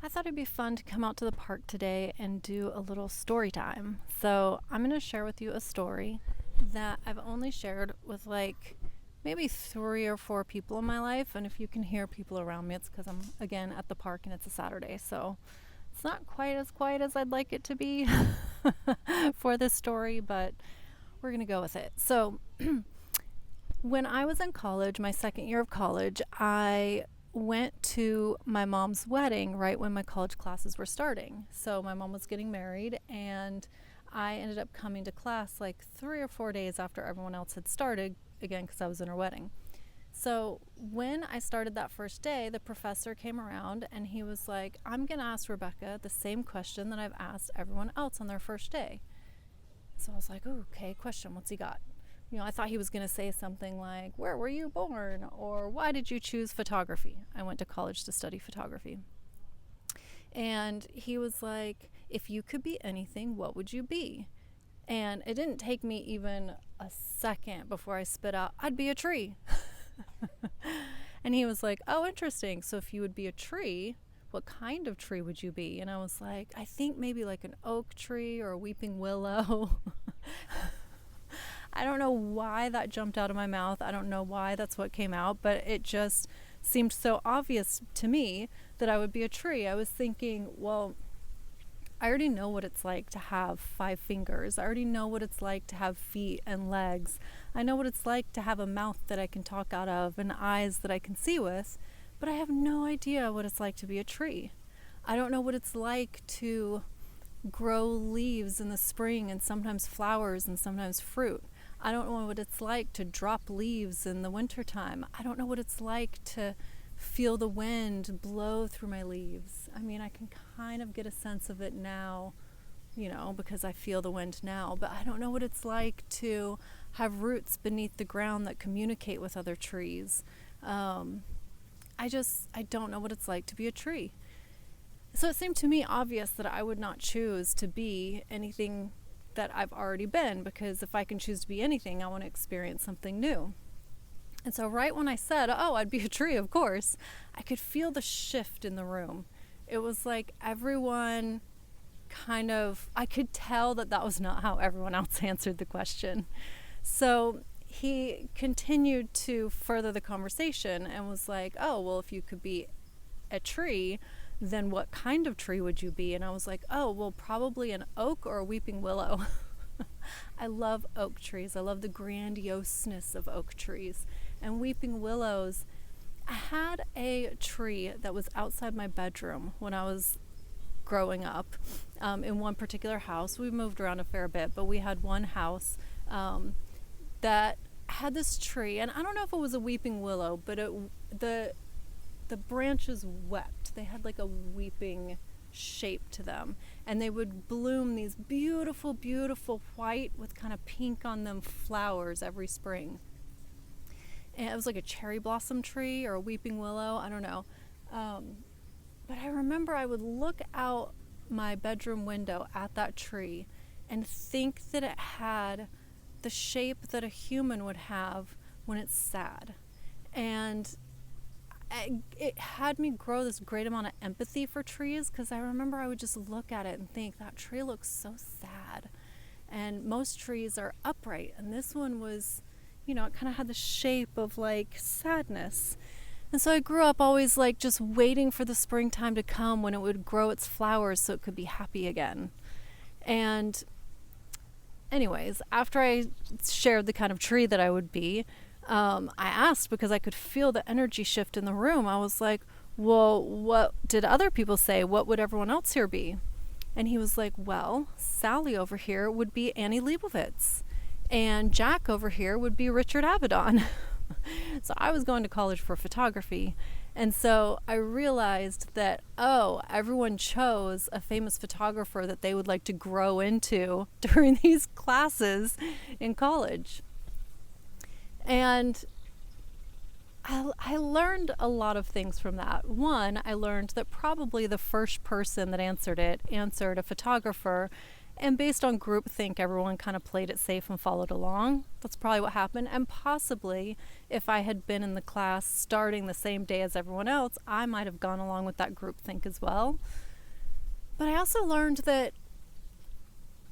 I thought it'd be fun to come out to the park today and do a little story time. So, I'm going to share with you a story that I've only shared with maybe 3 or 4 people in my life. And if you can hear people around me, it's because I'm again at the park and it's a Saturday. So, it's not quite as quiet as I'd like it to be for this story, but we're going to go with it. So, when I was in college, my second year of college, I went to my mom's wedding right when my college classes were starting. So my mom was getting married, and I ended up coming to class like 3 or 4 days after everyone else had started, again, because I was in her wedding. So when I started that first day, the professor came around and he was like, I'm going to ask Rebecca the same question that I've asked everyone else on their first day. So I was like, "Ooh, okay, question, what's he got?" I thought he was going to say something like, where were you born? Or why did you choose photography? I went to college to study photography. And he was like, if you could be anything, what would you be? And it didn't take me even a second before I spit out, I'd be a tree. And he was like, oh, interesting. So if you would be a tree, what kind of tree would you be? And I was like, I think maybe like an oak tree or a weeping willow. I don't know why that jumped out of my mouth. I don't know why that's what came out, but it just seemed so obvious to me that I would be a tree. I was thinking, well, I already know what it's like to have 5 fingers. I already know what it's like to have feet and legs. I know what it's like to have a mouth that I can talk out of and eyes that I can see with, but I have no idea what it's like to be a tree. I don't know what it's like to grow leaves in the spring and sometimes flowers and sometimes fruit. I don't know what it's like to drop leaves in the wintertime. I don't know what it's like to feel the wind blow through my leaves. I mean, I can kind of get a sense of it now, because I feel the wind now, but I don't know what it's like to have roots beneath the ground that communicate with other trees. I don't know what it's like to be a tree. So it seemed to me obvious that I would not choose to be anything that I've already been, because if I can choose to be anything, I want to experience something new. And so right when I said, oh, I'd be a tree, of course, I could feel the shift in the room. It was like everyone I could tell that that was not how everyone else answered the question. So he continued to further the conversation and was like, oh, well, if you could be a tree, then what kind of tree would you be? And I was like, oh, well, probably an oak or a weeping willow. I love oak trees. I love the grandioseness of oak trees. And weeping willows, I had a tree that was outside my bedroom when I was growing up, in one particular house. We moved around a fair bit, but we had one house that had this tree, and I don't know if it was a weeping willow, but the branches wept. They had like a weeping shape to them, and they would bloom these beautiful, beautiful white with kind of pink on them flowers every spring. And it was like a cherry blossom tree or a weeping willow, I don't know. But I remember I would look out my bedroom window at that tree and think that it had the shape that a human would have when it's sad. And it had me grow this great amount of empathy for trees, because I remember I would just look at it and think, that tree looks so sad. And most trees are upright, and this one was, it kind of had the shape of like sadness. And so I grew up always like just waiting for the springtime to come when it would grow its flowers so it could be happy again. And anyways, after I shared the kind of tree that I would be, I asked, because I could feel the energy shift in the room. I was like, well, what did other people say? What would everyone else here be? And he was like, well, Sally over here would be Annie Leibovitz, and Jack over here would be Richard Avedon. So I was going to college for photography. And so I realized that, oh, everyone chose a famous photographer that they would like to grow into during these classes in college. And I learned a lot of things from that. One, I learned that probably the first person that answered a photographer, And based on groupthink, everyone kind of played it safe and followed along. That's probably what happened. And possibly, if I had been in the class starting the same day as everyone else, I might have gone along with that groupthink as well. But I also learned that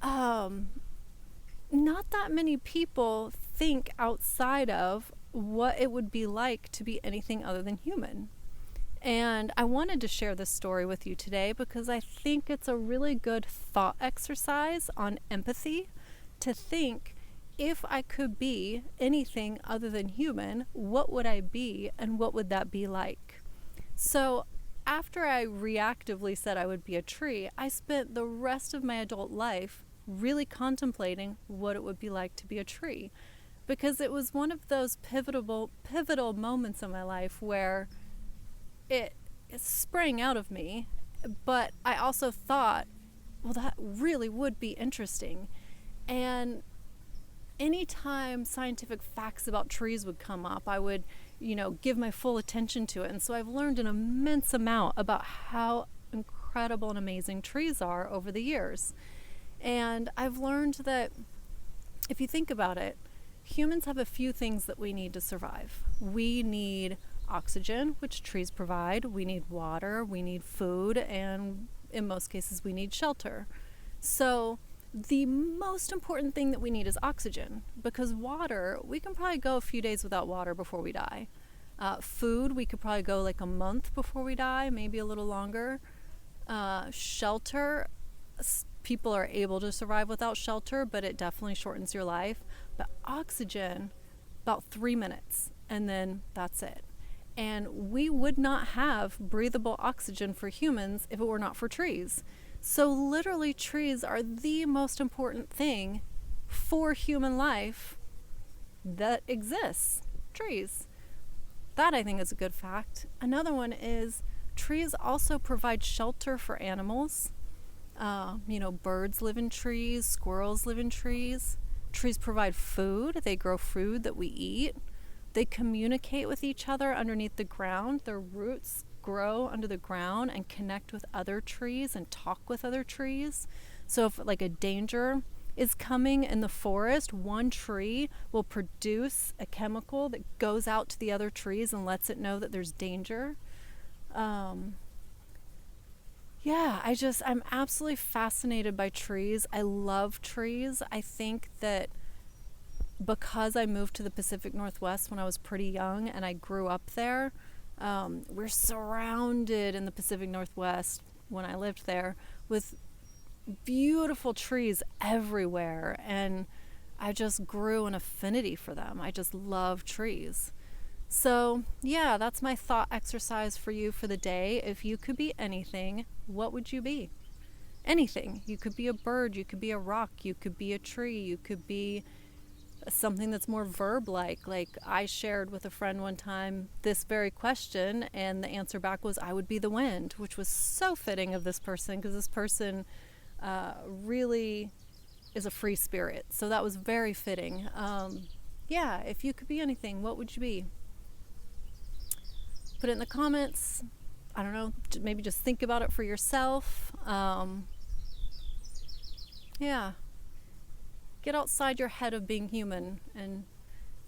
not that many people think outside of what it would be like to be anything other than human. And I wanted to share this story with you today because I think it's a really good thought exercise on empathy, to think, if I could be anything other than human, what would I be and what would that be like? So after I reactively said I would be a tree, I spent the rest of my adult life really contemplating what it would be like to be a tree, because it was one of those pivotal moments in my life where it sprang out of me. But I also thought, well, that really would be interesting. And anytime scientific facts about trees would come up, I would, give my full attention to it. And so I've learned an immense amount about how incredible and amazing trees are over the years. And I've learned that if you think about it, humans have a few things that we need to survive. We need oxygen, which trees provide. We need water, we need food, and in most cases we need shelter. So the most important thing that we need is oxygen, because water, we can probably go a few days without water before we die. Food, we could probably go like a month before we die, maybe a little longer. Shelter, people are able to survive without shelter, but it definitely shortens your life. But oxygen, about 3 minutes, and then that's it. And we would not have breathable oxygen for humans if it were not for trees. So literally, trees are the most important thing for human life that exists. Trees. That, I think, is a good fact. Another one is trees also provide shelter for animals. Birds live in trees, squirrels live in trees. Trees provide food. They grow food that we eat. They communicate with each other underneath the ground. Their roots grow under the ground and connect with other trees and talk with other trees. So if like a danger is coming in the forest, one tree will produce a chemical that goes out to the other trees and lets it know that there's danger. I'm absolutely fascinated by trees. I love trees. I think that because I moved to the Pacific Northwest when I was pretty young and I grew up there, we're surrounded in the Pacific Northwest, when I lived there, with beautiful trees everywhere, and I just grew an affinity for them. I just love trees. So yeah, that's my thought exercise for you for the day. If you could be anything, what would you be? Anything. You could be a bird, you could be a rock, you could be a tree, you could be something that's more verb-like. Like I shared with a friend one time this very question, and the answer back was, I would be the wind, which was so fitting of this person, because this person really is a free spirit. So that was very fitting. If you could be anything, what would you be? Put it in the comments. I don't know, maybe just think about it for yourself. Get outside your head of being human and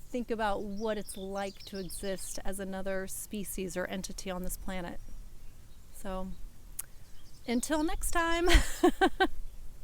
think about what it's like to exist as another species or entity on this planet. So, until next time.